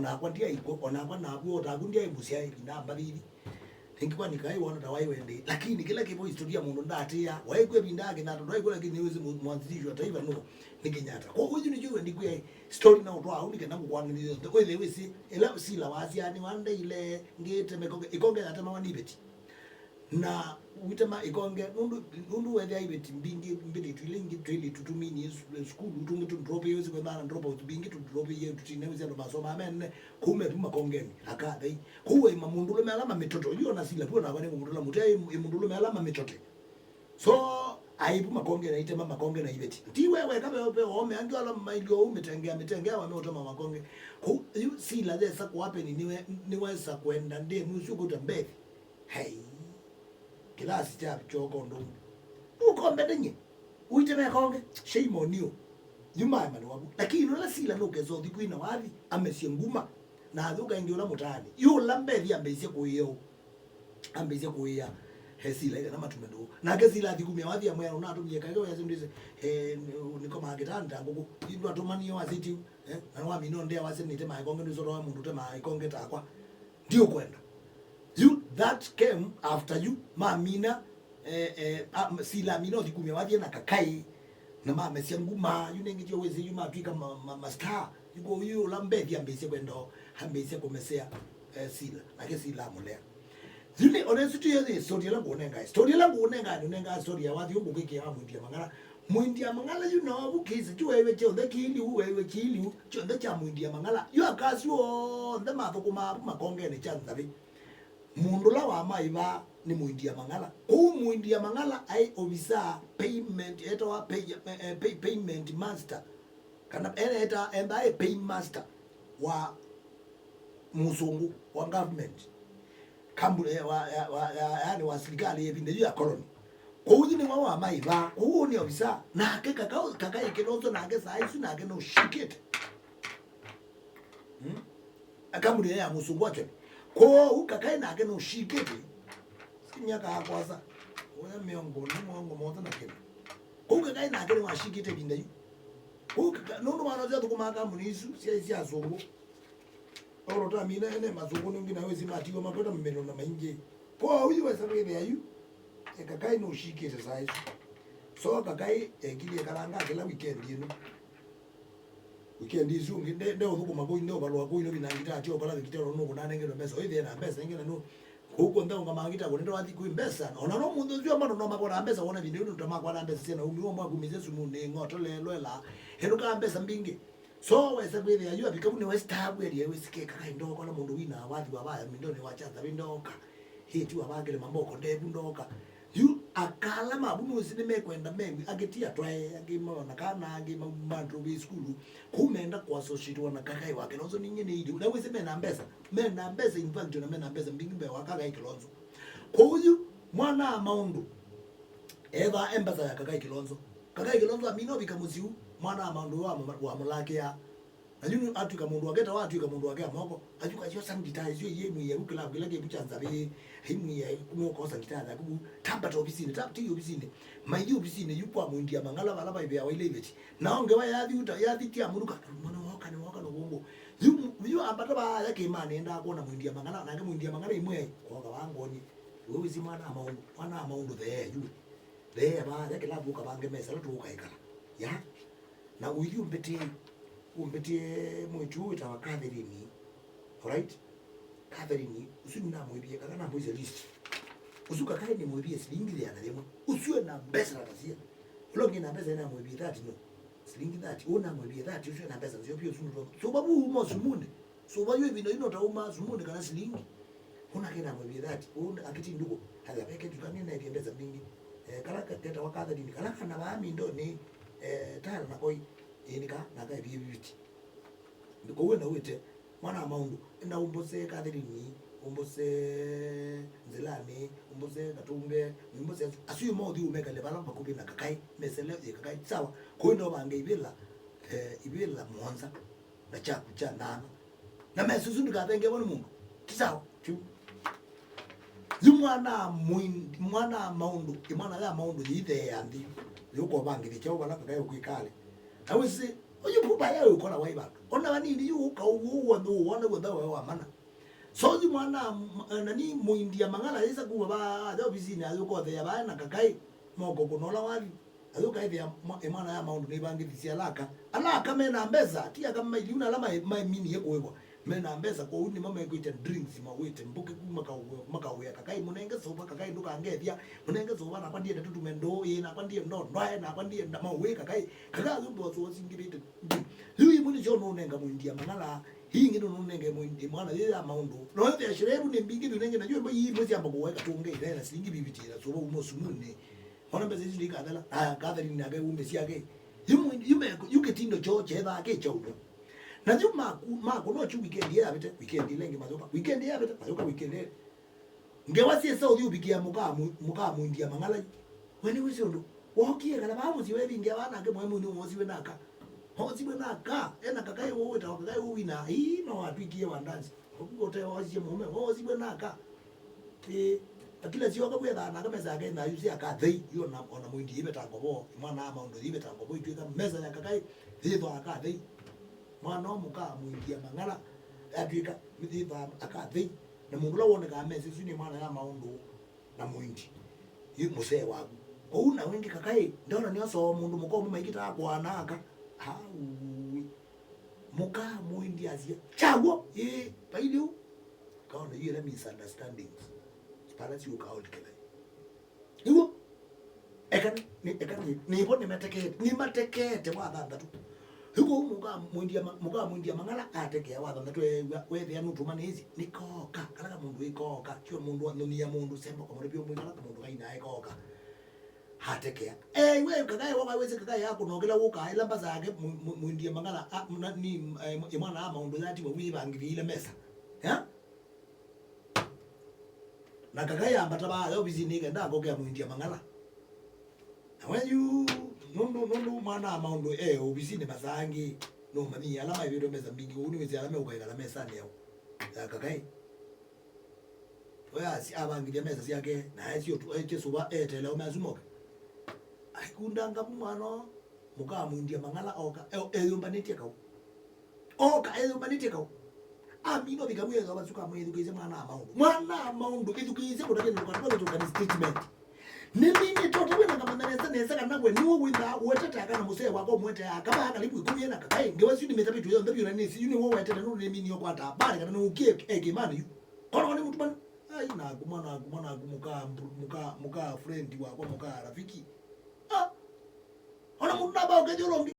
ona kwa ndia iko ona kwa na bwo ta kundia ibusia ina mbali ngikwa nikai wana tawai wende lakini kila kipo historia mundu ndatia waigwe bindage na ndo waigwe lakini niwezi mwanzilishi wa taifa no nikinyata kwa hiyo ni juu ndikwe story na utwa au nikenda kuangaliza kwa ile wisi ela sila waziani wande ile ngete mekonge ikonge hata mawanibeti na witema ikonge nundu wethe ibeti mbingi mbili twilingi twili tutumini school utungi tu drop yezi kwa bana drop out bingi tu drop ye tutineweza ndo masomo amen kume tuma kongeni akadai kuwe mamundulo melama mitoto unajua na sila pona bane mundulo mutai mundulo melama mitoto so aibu makonge na itema makonge na ibeti ti wewe kama wewe ome angala mailio umetengea wameotoma makonge ku sila zesa kuwape niweza kwenda ndiye musuko tambe hey kilasi cha choko ndo ukombe denye uiteme konge shame on you juma mani wabu lakini no la sila no kezo dikuina wathi amesie nguma na athuka ndio la mutani yo lambethi ambeise kuia hesila ile na matumendo na kesila thikumia wathi amwe na atumie kage ya zindize niko magitanda ngugu indu atumani wa city na wa mino ndia wase nitema konge ndo wa mundu tema konge takwa ndio kwenda you that came after you mamina sila mino thikumia wathi na kakai na mama sia nguma yunenge jo wezi yuma twika master yuko yu lambethi ambeise kwendo ambeise komesea sila na sila mulea zile onesuti yezi story la ngonenga story ya wathi ubu kike ya mwindia mangala you know bukizi tu wewe cho ndekili wewe chili cho ndecha mwindia mangala you akasi wo ndema thukuma makonge ne chanzabi mundu la wa maiva ni mwindia mangala ku mwindia mangala ai obisa payment eto wa payment master kana eta enda pay master wa musungu wa government kambu yani wa serikali yevinde ya colony kwa uji ni wa maiva huo ni obisa na kaka ikilozo na ake saisu na ake no shikete akambu ya musungu wake kwa ukakae na ake no shikete sinyaka hakwasa wewe miongo moto na kile ukakae na ake no shikete binda yu nundu wanoza tukumaka munisu sia azungu orota mina ene mazungu ningi nawe zimatiwa mapeta mmeno na mainje kwa huyu wesabe ya yu ekakae no shikete saisu so kakae kile kalanga kila weekend yenu weekend izu nginde ndio thukuma ko ndio balwa ko ino binangita atio bala ngitero no kunane ngeno mesa oithe na mesa ngena no huko ndio ngamangita ko ndio wathi kuimbesa ona no mundu zio mano no makora mbesa wona bindu ndo tamakwa na mbesa tena umiwo mwa gumize sumu ne ngoto lelo la heruka mbesa mbingi so wesa kwethe ayu abikabu ne westabu eri wesike kaka ndoko na mundu wina wathi wabaya mindo ne wachaza bindoka hiti wabagele mamboko ndebu ndoka yu akala mabuno usinime kwenda mengi agetia twae agimona kana agimandro bi school kumenda kwa associate wana kakai wake nozo ninye ni idi udawese mena mbesa in fact na mena mbesa mbingimbe wakaka ikilonzo kwa huyu mwana maundu eva embasa ya kakai kilonzo amino bikamuziu mwana maundu wa mulake ya ajunu atuka mundu wageta watu ka mundu wagea moko ajuka jo sanitize yemu ya ukila bilage buchanza be himu ya kumoko sanitize kubu tabata ofisini tabti ofisini maiji ofisini yupo amundia mangala bala ba ya wile beti naonge wa yadi tia muruka mwana waka ni waka no bongo yu ambata ba yake imani enda kuona mundia mangala na mundia mangala imwe kwa wangu ni wewe zimana amaundu the ba yake labu ka bange mesa lutu ukaikala ya na uyu umbetie mwetu itawa Catherine, alright? Catherine usina mwebie kaka na mwize list usuka kai ni mwebie silingi ya nalemo usiwe na pesa na kasia ulonge na pesa na mwebie 30 no silingi 30 una mwebie 30 usiwe na pesa sio pia sunu so babu umo sumunde so bayo bino ino tauma sumunde kana silingi una kena mwebie 30 una akiti nduko hada peke tukani na pesa mingi kala kateta wa Catherine kala kana baami ndo ni tala na koi enika naga bibiti ndiko wena wete mwana maundu enda umbose Catherine umbose Nzelani umbose Katumbe umbose asiyo modi umeka le bala bakubi na kakai mesele kakai sawa ko ndo bange ibela mwanza na chakucha nana na mesusu ndikatenge bona mungu kisawa tu mwana maundu imana ya maundu yithe yandi yuko bange bicho bala kakai kwikale awese oyipu baya ukora waiba ona wanini yu ka uwo ndo wana wenda wa mana so di mwana nani muindia mangala yesa kuba ba da bizini azuko the yabana kakai moko kunola wali azuka hivi mwana ya maundu nibangi disia alaka mena mbeza tia kama iliuna alama mai mini yeko weko mena mbeza kwa uni mama yeko ita drinks mawete mbuke maka uya kakai munenge soba kakai nduka angethia munenge soba na kwandie tatu mendo ye na kwandie ndo ndwae na kwandie ndama we kakai kaka zumbo so singirite lui muni jono nenga muindia mangala hii ngino nunenge muindia mwana ya maundu no ya shirebu ni mbingi nunenge najua mba hii mwezi ambapo weka tuonge ila singi bibitira soba umosumune ona mbeza hizi likadala gathering na gae umbe siake yume tindo choche ba ke chodo na juma no chu weekend ya bete weekend lengi mazoka weekend ya bete mazoka weekend ngewasi so yu bikia muka mundia mangala weni wisi ndo wokie kana ba muzi we bingia bana ke mwemu ni wozi we naka hozi we naka ena kakai wo ta kakai wo wina hii no atwikie wandanzi ngote wozi mume wozi we naka akila sio kabwe na kama za na yusi akathei yo na ona mwindi ibe tangobo mwana ama ndo ibe tangobo itweka meza ya kakai thitho akathei mwana muka mwindi mangala atweka thitho akathei na mundu la wone ka meza sini mwana ya maundu na mwindi yi musee wagu una wengi kakai ndona ni so mundu muko maikita akwana aka muka mwindi azia chago pailu kaona yele misunderstandings parasi ukaol kile hiyo ni bone matekete wa thanda tu huko muka mwindia mangala atekea wa thanda tu we ya nutu mani hizi nikoka kana mundu ikoka kio mundu anonia mundu semba kwa mrepio mwingala kwa mundu kaina ikoka hatekea we kagaye wa weze kagaye yako nogela woka ila mbaza yake mwindia mangala ni mwana ama mundu zati wa wiba ngivile mesa ya na kakaya ambataba yo bizini kenda ngokya mwindia mangala na wenyu nundu mwana maundu obizini bazangi no mani alama ibiro meza mbingi uni wezi alama ukaigala mesa leo ya kakai oya si abangilia mesa yake na sio tu suba tele o mazumoka aikundanga mwana muka mwindia mangala oka eyumbanite ka oka eyumbanite ka amino bigabuye zabazuka mwedukize mwana maundu edukize kutake ndokatwa tukani statement nini toto wena kama neza kana gwe niwo winda wetata kana musee wako mwete akaba akalibu ikumye na kakai ngewasi ni metabitu yo ndabi nani si yuni wo wetata no nemi niyo kwata bali kana no ukie egimani yu kono ni mtu bana ai na kumana muka friend wako muka rafiki ona munaba okejolongi